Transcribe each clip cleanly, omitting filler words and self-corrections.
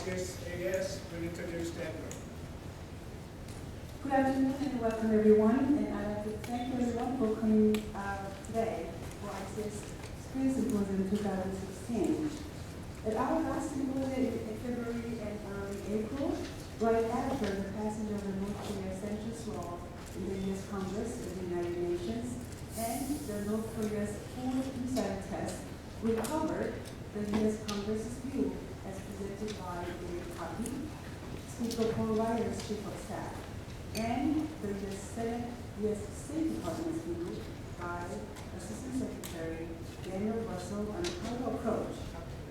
ICAS will introduce Edward. Good afternoon and welcome everyone, and I'd like to thank everyone for coming today for ICAS Spring Symposium 2016. At our last symposium in February and early April, right after the passage of the North Korea Census Law in the U.S. Congress and the United Nations, and the North Korea's full missile test, we covered the U.S. Congress's view as presented by David Cotton, Speaker Paul Ryder's Chief of Staff, and the U.S. State Department's view by Assistant Secretary Daniel Russell on how to approach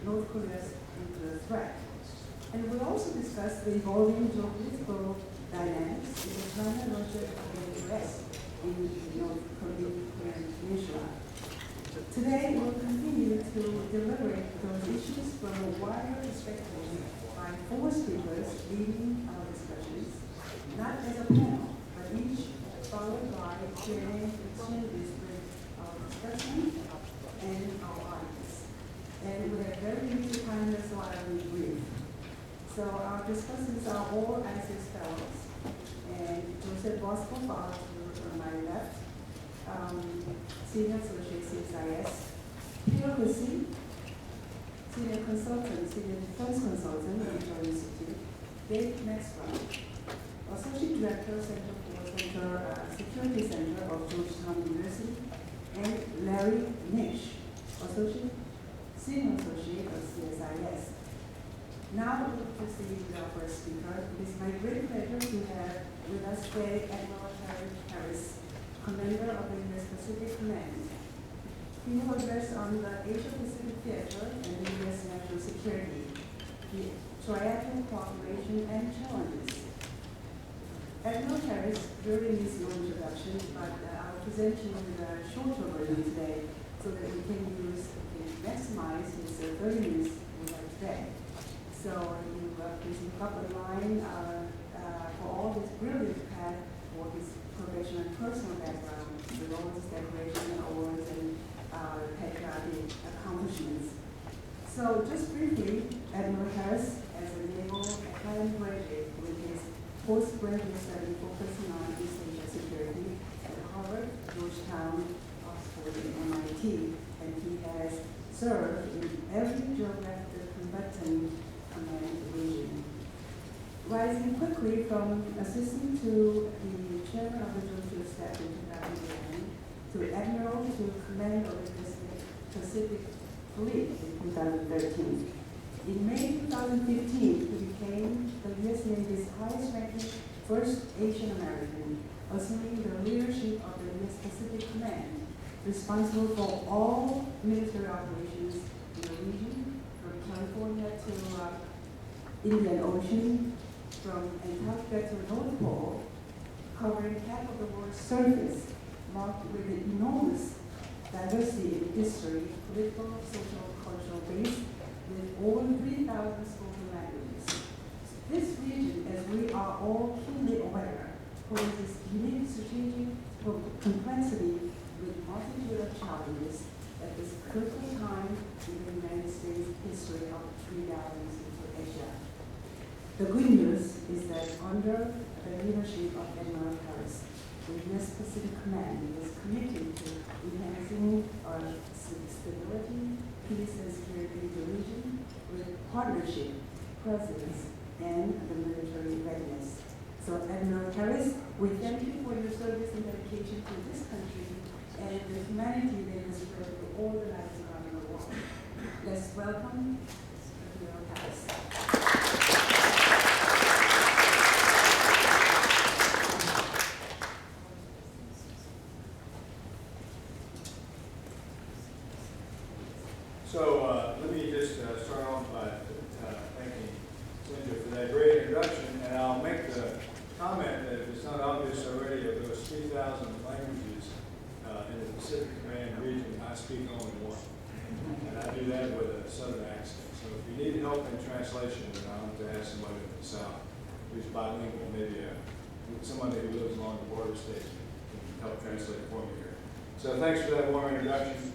North Korea's nuclear threat. And we also discussed the evolving geopolitical dynamics in the China, Russia, and the U.S. in the North Korean Peninsula. Today, we'll continue to deliberate those issues from a wider perspective by four speakers leading our discussions, not as a panel, but each followed by Q&A exchanges with our discussion and our audience. And we have very limited time, so I will be brief. So our discussants are all ICAS fellows, and Joseph Bosco follows on my left, Senior Associate CSIS, Peter Hussey, Senior Consultant, Senior Defense Consultant at the Institute, Dave Maxwell, Associate Director, Security Center of Georgetown University, and Larry Nish, Senior Associate of CSIS. Now we will proceed with our first speaker. It is my great pleasure to have with us today Admiral Harris, Commander of the U.S. Pacific Command. He will address on the Asia-Pacific theater and the U.S. national security, the trilateral cooperation and challenges. Admiral Harris, during his long introduction, but I'll present you with a shorter version today so that we can maximize his 30 minutes we have today. So you please look up online for all his brilliant path for his professional and personal background, with all his decorations, awards, and patriotic accomplishments. So just briefly, Admiral Harris, as a Naval Academy graduate with his postgraduate study focusing on East Asia security at Harvard, Georgetown, Oxford, and MIT, and he has served in every geographic combatant command region. Rising quickly from assistant to the chairman of the Joint Chiefs Staff in 2011 to admiral to command of the Pacific Fleet in 2013. In May 2015, he became the U.S. Navy's highest-ranking first Asian American, assuming the leadership of the U.S. Pacific Command, responsible for all military operations in the region, from California to Indian Ocean, from Antarctica to the North Pole, covering half of the world's surface, marked with an enormous diversity in history, political, social, cultural base, with over 3,000 spoken languages. This region, as we are all keenly aware, poses unique strategic complexity with multitude of challenges at this critical time in the United States history of rebellions into Asia. The good news is that under the leadership of Admiral Harris, the U.S. Pacific Command is committed to enhancing our stability, peace, and security in the region with partnership, presence, and the military readiness. So, Admiral Harris, we thank you for your service and dedication to this country and the humanity that is spread to all the lives around the world. Let's welcome Admiral Harris. So let me just start off by thanking Linda for that great introduction, and I'll make the comment that if it's not obvious already, of those 3,000 languages in the Pacific Command region, I speak only one, and I do that with a southern accent. So if you need help in translation, then I'll have to ask somebody from the South who's bilingual, maybe somebody who lives along the border states can help translate for me here. So thanks for that warm introduction.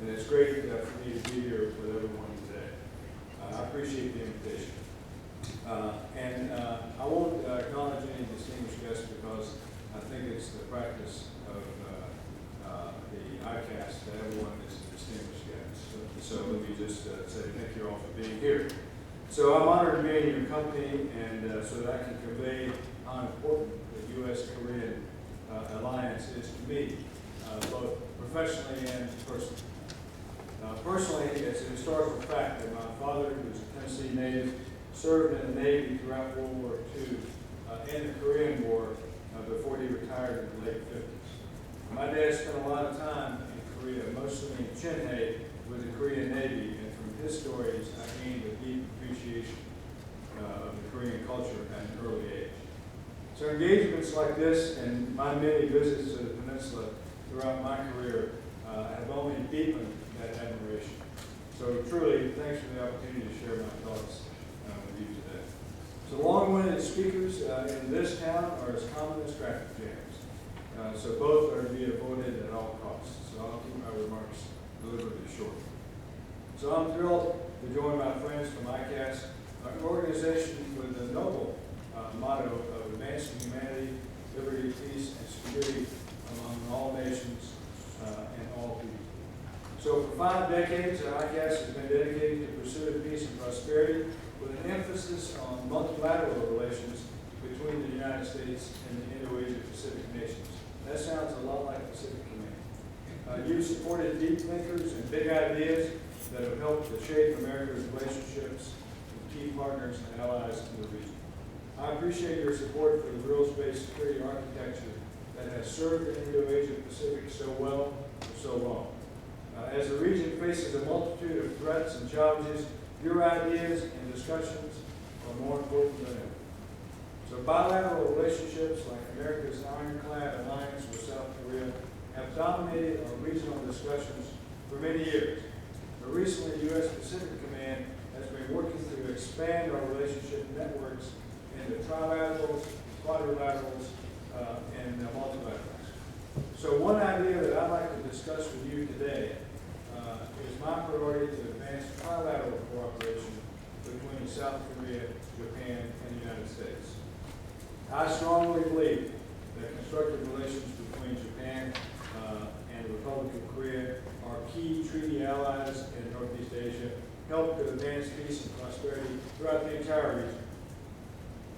And it's great for me to be here with everyone today. I appreciate the invitation. I won't acknowledge any distinguished guests because I think it's the practice of the ICAS that everyone is a distinguished guest. So let me just say thank you all for being here. So I'm honored to be in your company, and so that I can convey how important the U.S.-Korean alliance is to me, both professionally and personally. Personally, it's a historical fact that my father, who was a Tennessee native, served in the Navy throughout World War II and the Korean War before he retired in the late 50s. My dad spent a lot of time in Korea, mostly in Chinhae with the Korean Navy, and from his stories I gained a deep appreciation of the Korean culture at an early age. So engagements like this and my many visits to the peninsula throughout my career have only deepened that admiration. So truly, thanks for the opportunity to share my thoughts with you today. So long-winded speakers in this town are as common as traffic jams. So both are to be avoided at all costs. So I'll keep my remarks deliberately short. So I'm thrilled to join my friends from ICAS, an organization with the noble motto of advancing humanity, liberty, peace, and security among all nations and all people. So for 5 decades, ICAS has been dedicated to pursue of peace and prosperity with an emphasis on multilateral relations between the United States and the Indo-Asia-Pacific nations. That sounds a lot like Pacific Command. You've supported deep thinkers and big ideas that have helped to shape America's relationships with key partners and allies in the region. I appreciate your support for the rules-based security architecture that has served the Indo-Asia-Pacific so well for so long. As the region faces a multitude of threats and challenges, your ideas and discussions are more important than ever. So bilateral relationships like America's ironclad alliance with South Korea have dominated our regional discussions for many years. But recently, U.S. Pacific Command has been working to expand our relationship networks into trilaterals, quadrilaterals, and multilaterals. So one idea that I'd like to discuss with you today is my priority to advance trilateral cooperation between South Korea, Japan, and the United States. I strongly believe that constructive relations between Japan and the Republic of Korea are key treaty allies in Northeast Asia, help to advance peace and prosperity throughout the entire region.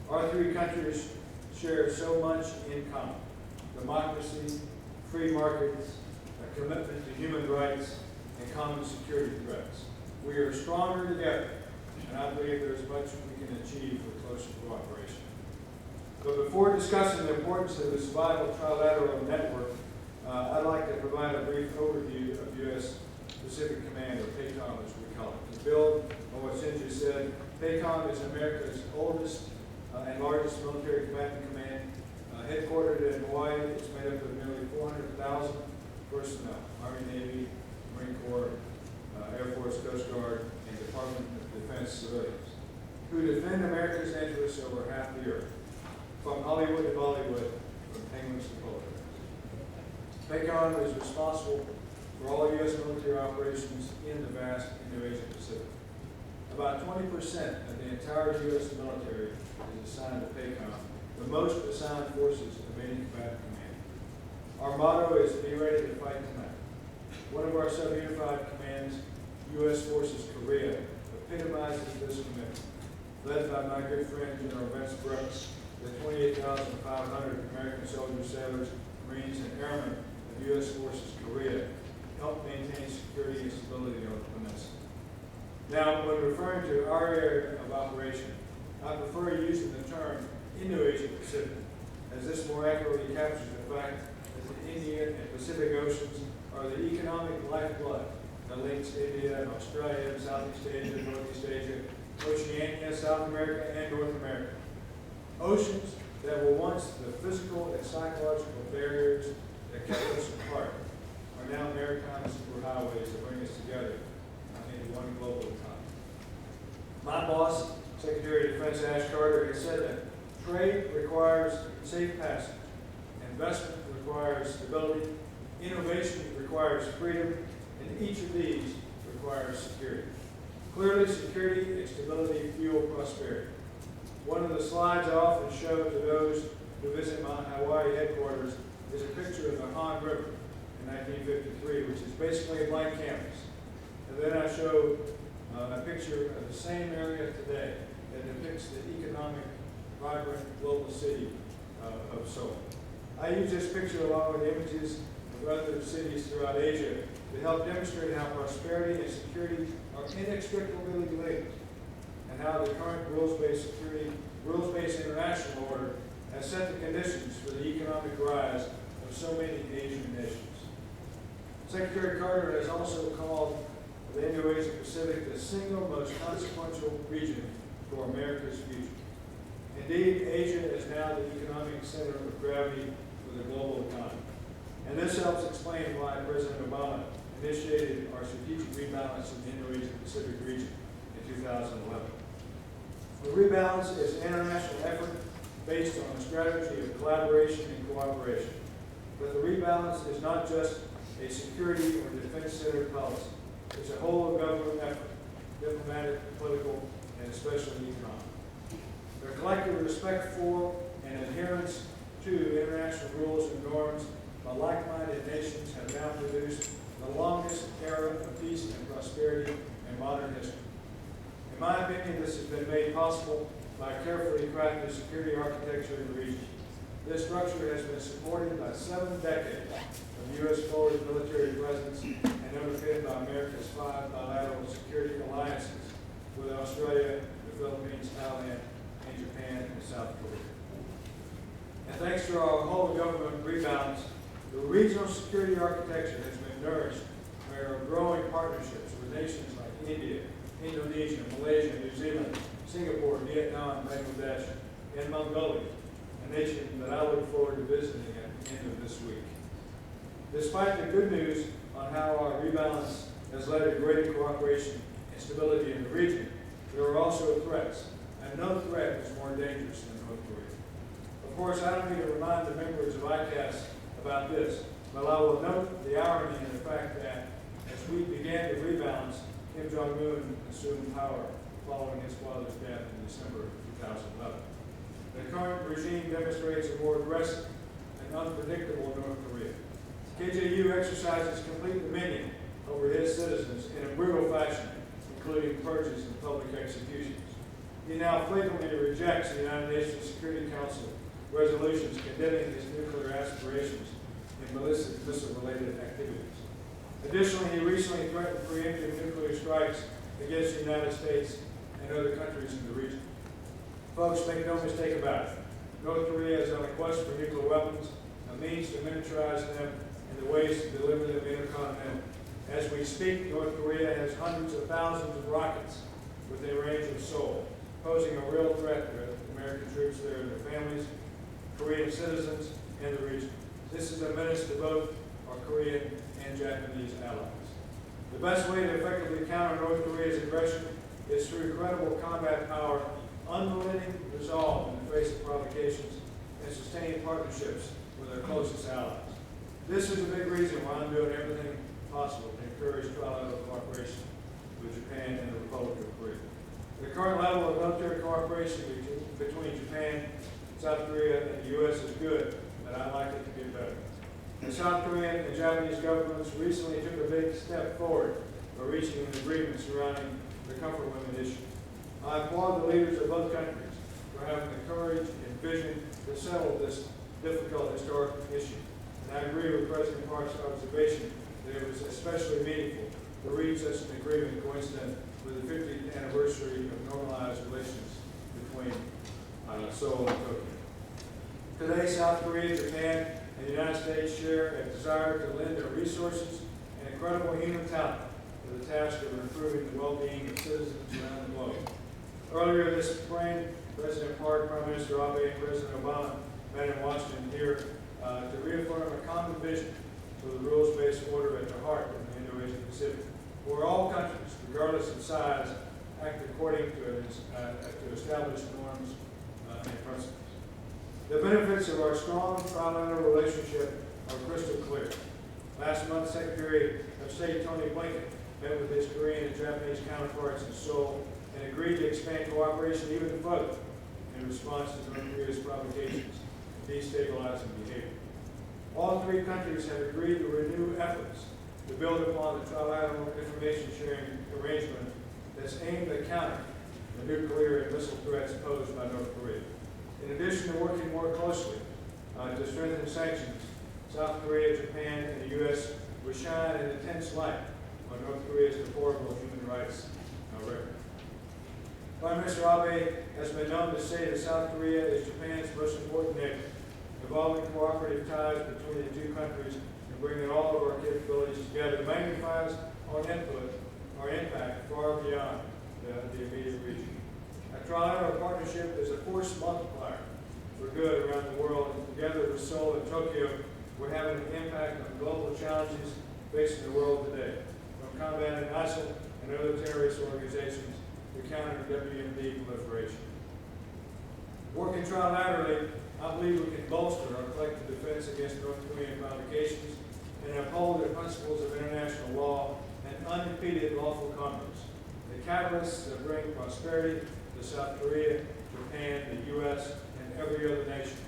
Our 3 countries share so much in common: democracy, free markets, a commitment to human rights, and common security threats. We are stronger together, and I believe there's much we can achieve with closer cooperation. But before discussing the importance of this vital trilateral network, I'd like to provide a brief overview of U.S. Pacific Command, or PACOM as we call it. To build on what Cynthia said, PACOM is America's oldest and largest military combatant command. Headquartered in Hawaii, it's made up of nearly 400,000 personnel: Army, Navy, Marine Corps, Air Force, Coast Guard, and Department of Defense civilians, who defend America's interests over half the earth, from Hollywood to Bollywood, from penguins to polar bears. PACOM is responsible for all U.S. military operations in the vast Indo-Asia-Pacific. About 20% of the entire U.S. military is assigned to PACOM, the most assigned forces of any combatant command. Our motto is "Be ready to fight tonight." One of our sub-unified commands, U.S. Forces Korea, epitomizes this commitment. Led by my good friend General Vince Brooks, the 28,500 American soldiers, sailors, Marines, and airmen of U.S. Forces Korea help maintain security and stability on the peninsula. Now, when referring to our area of operation, I prefer using the term Indo-Asia-Pacific, as this more accurately captures the fact that the Indian and Pacific Oceans are the economic lifeblood that links India, Australia, Southeast Asia, Northeast Asia, Oceania, South America, and North America. Oceans that were once the physical and psychological barriers that kept us apart are now maritime superhighways that bring us together into one global economy. My boss, Secretary of Defense Ash Carter, has said that trade requires safe passage, investment requires stability, innovation requires freedom, and each of these requires security. Clearly, security and stability fuel prosperity. One of the slides I often show to those who visit my Hawaii headquarters is a picture of the Han River in 1953, which is basically a blank canvas. And then I show a picture of the same area today that depicts the economic, vibrant global city of Seoul. I use this picture along with images of other cities throughout Asia to help demonstrate how prosperity and security are inextricably linked, and how the current rules-based international order has set the conditions for the economic rise of so many Asian nations. Secretary Carter has also called the Indo-Asia-Pacific the single most consequential region for America's future. Indeed, Asia is now the economic center of gravity for the global economy. And this helps explain why President Obama initiated our strategic rebalance in the Indo-Asia-Pacific region in 2011. The rebalance is an international effort based on a strategy of collaboration and cooperation. But the rebalance is not just a security or defense-centered policy. It's a whole-of-government effort, diplomatic, political, and especially economic. Their collective respect for and adherence to international rules and norms by like-minded nations have now produced the longest era of peace and prosperity in modern history. In my opinion, this has been made possible by a carefully crafted security architecture in the region. This structure has been supported by 7 decades of U.S. forward military presence and underpinned by America's 5 bilateral security alliances with Australia, the Philippines, Thailand, and Japan, and South Korea. And thanks to our whole government rebalance, the regional security architecture has been nourished by our growing partnerships with nations like India, Indonesia, Malaysia, New Zealand, Singapore, Vietnam, Bangladesh, and Mongolia, a nation that I look forward to visiting at the end of this week. Despite the good news on how our rebalance has led to greater cooperation and stability in the region, there are also threats, and no threat is more dangerous than North Korea. Of course, I don't need to remind the members of ICAS about this, but I will note the irony in the fact that as we began to rebalance, Kim Jong-un assumed power following his father's death in December of 2011. The current regime demonstrates a more aggressive and unpredictable North Korea. KJU exercises complete dominion over his citizens in a brutal fashion, including purges and public executions. He now flagrantly rejects the United Nations Security Council resolutions condemning his nuclear aspirations and ballistic missile-related activities. Additionally, he recently threatened preemptive nuclear strikes against the United States and other countries in the region. Folks, make no mistake about it. North Korea is on a quest for nuclear weapons, a means to miniaturize them, and the ways to deliver them intercontinental. As we speak, North Korea has hundreds of thousands of rockets within range of Seoul, posing a real threat to American troops there and their families, Korean citizens, and the region. This is a menace to both our Korean and Japanese allies. The best way to effectively counter North Korea's aggression is through credible combat power, unrelenting resolve in the face of provocations, and sustained partnerships with our closest allies. This is a big reason why I'm doing everything possible to encourage trilateral cooperation with Japan and the Republic of Korea. The current level of military cooperation between Japan, South Korea, and the U.S. is good, but I'd like it to get better. The South Korean and Japanese governments recently took a big step forward by reaching an agreement surrounding the comfort limit issue. I applaud the leaders of both countries for having the courage and vision to settle this difficult historic issue. And I agree with President Park's observation that it was especially meaningful to reach such an agreement coincident with the 50th anniversary of normalized relations between Seoul and Tokyo. Today, South Korea, Japan, and the United States share a desire to lend their resources and incredible human talent to the task of improving the well-being of citizens around the globe. Earlier this spring, President Park, Prime Minister Abe, and President Obama met in Washington here to reaffirm a common vision for the rules-based order at the heart of the Indo-Asia-Pacific, where all countries, regardless of size, act according to established norms and principles. The benefits of our strong trilateral relationship are crystal clear. Last month, Secretary of State Tony Blinken met with his Korean and Japanese counterparts in Seoul and agreed to expand cooperation even further in in response to North Korea's provocations and destabilizing behavior. All three countries have agreed to renew efforts to build upon the trilateral information sharing arrangement that's aimed at countering the nuclear and missile threats posed by North Korea. In addition to working more closely to strengthen sanctions, South Korea, Japan, and the U.S. will shine an intense light on North Korea's deplorable human rights record. Prime Minister Abe has been known to say that South Korea is Japan's most important neighbor. Involving cooperative ties between the two countries and bringing all of our capabilities together magnifies our impact far beyond the immediate region. A trilateral partnership is a force multiplier for good around the world, and together with Seoul and Tokyo, we're having an impact on global challenges facing the world today, from combating ISIL and other terrorist organizations to countering WMD proliferation. Working trilaterally, I believe we can bolster our collective defense against North Korean provocations and uphold the principles of international law and unimpeded lawful commerce, the catalysts that bring prosperity to South Korea, Japan, the U.S., and every other nation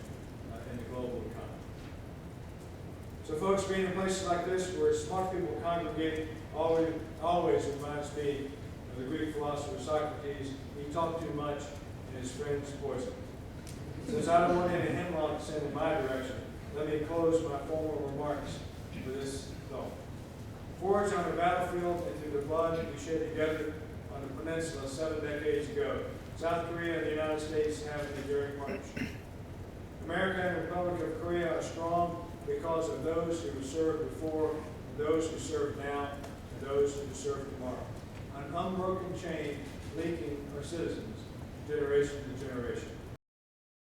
in the global economy. So folks, being in places like this where smart people congregate always reminds me of the Greek philosopher Socrates. He talked too much and his friends poisoned. Since I don't want any hemlock to send in my direction, let me close my formal remarks with this thought. Forged on the battlefield and through the blood we shed together on the peninsula 7 decades ago, South Korea and the United States have an enduring partnership. America and the Republic of Korea are strong because of those who served before, those who serve now, and those who serve tomorrow. An unbroken chain linking our citizens generation to generation.